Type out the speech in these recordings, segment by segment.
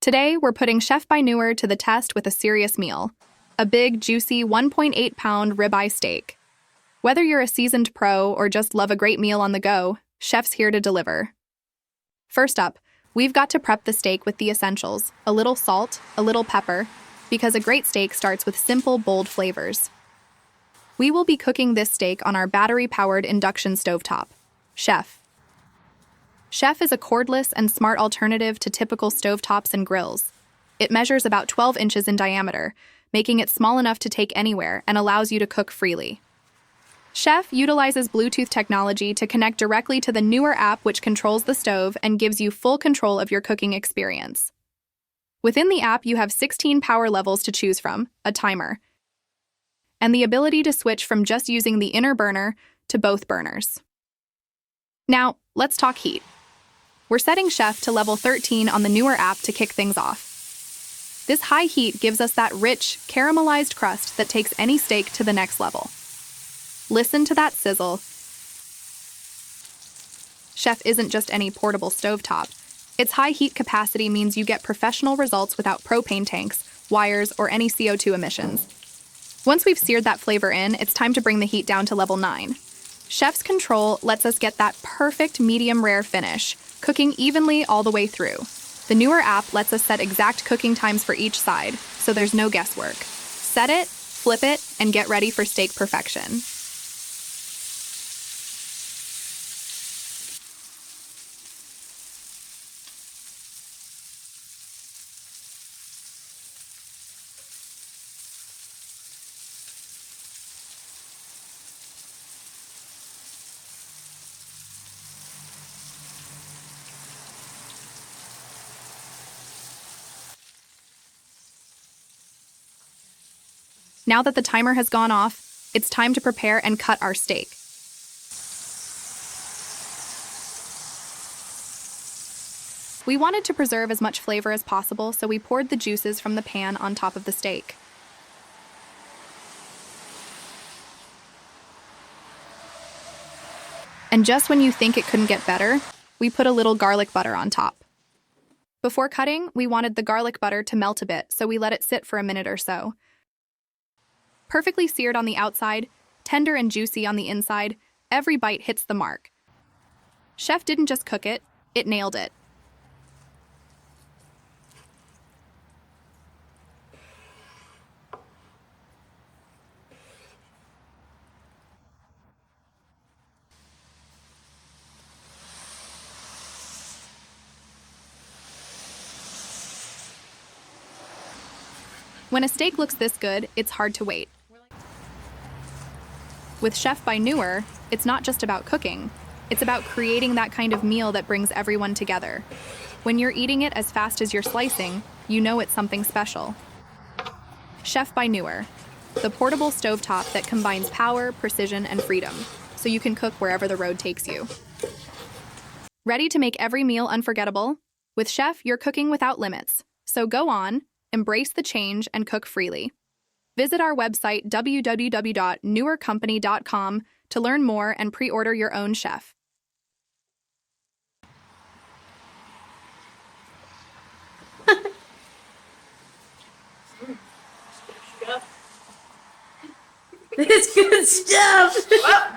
Today, we're putting Chef by Newr to the test with a serious meal. A big, juicy 1.8-pound ribeye steak. Whether you're a seasoned pro or just love a great meal on the go, Chef's here to deliver. First up, we've got to prep the steak with the essentials: a little salt, a little pepper, because a great steak starts with simple, bold flavors. We will be cooking this steak on our battery-powered induction stovetop. Chef is a cordless and smart alternative to typical stovetops and grills. It measures about 12 inches in diameter, making it small enough to take anywhere and allows you to cook freely. Chef utilizes Bluetooth technology to connect directly to the Newr app, which controls the stove and gives you full control of your cooking experience. Within the app, you have 16 power levels to choose from, a timer, and the ability to switch from just using the inner burner to both burners. Now, let's talk heat. We're setting Chef to level 13 on the Newr app to kick things off. This high heat gives us that rich, caramelized crust that takes any steak to the next level. Listen to that sizzle. Chef isn't just any portable stovetop. Its high heat capacity means you get professional results without propane tanks, wires, or any CO2 emissions. Once we've seared that flavor in, it's time to bring the heat down to level 9. Chef's control lets us get that perfect medium-rare finish, cooking evenly all the way through. The Newr app lets us set exact cooking times for each side, so there's no guesswork. Set it, flip it, and get ready for steak perfection. Now that the timer has gone off, it's time to prepare and cut our steak. We wanted to preserve as much flavor as possible, so we poured the juices from the pan on top of the steak. And just when you think it couldn't get better, we put a little garlic butter on top. Before cutting, we wanted the garlic butter to melt a bit, so we let it sit for a minute or so. Perfectly seared on the outside, tender and juicy on the inside, every bite hits the mark. Chef didn't just cook it, it nailed it. When a steak looks this good, it's hard to wait. With Chef by Newr, it's not just about cooking. It's about creating that kind of meal that brings everyone together. When you're eating it as fast as you're slicing, you know it's something special. Chef by Newr, the portable stovetop that combines power, precision, and freedom, so you can cook wherever the road takes you. Ready to make every meal unforgettable? With Chef, you're cooking without limits. So go on, embrace the change, and cook freely. Visit our website www.newrcompany.com to learn more and pre-order your own Chef. It's good stuff. Well,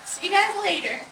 see you guys later.